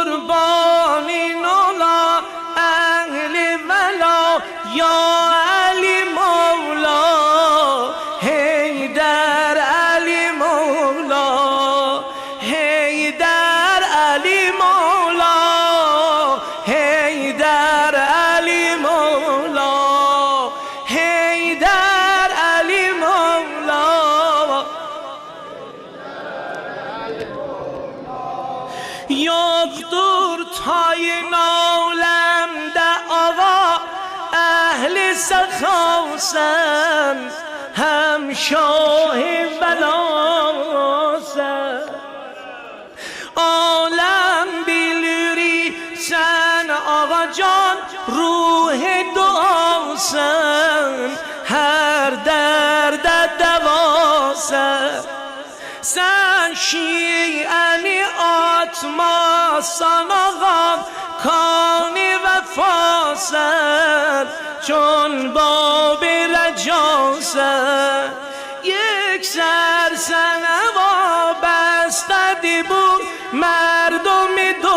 قربانی نولا اهل ولا یا علی مولا حیدر علی مولا حیدر علی مولا حیدر علی مولا حیدر علی مولا یکدور تای نالنده آوا اهل سخاوسن هم شاه بلاسن عالم بیلوری سن آقا جان روح دعاسن هر درد دواسن سن شیعنی آتما سن آقا کانی وفاسن چون باب رجاسن یک سر سن و بستدی بود مردم دو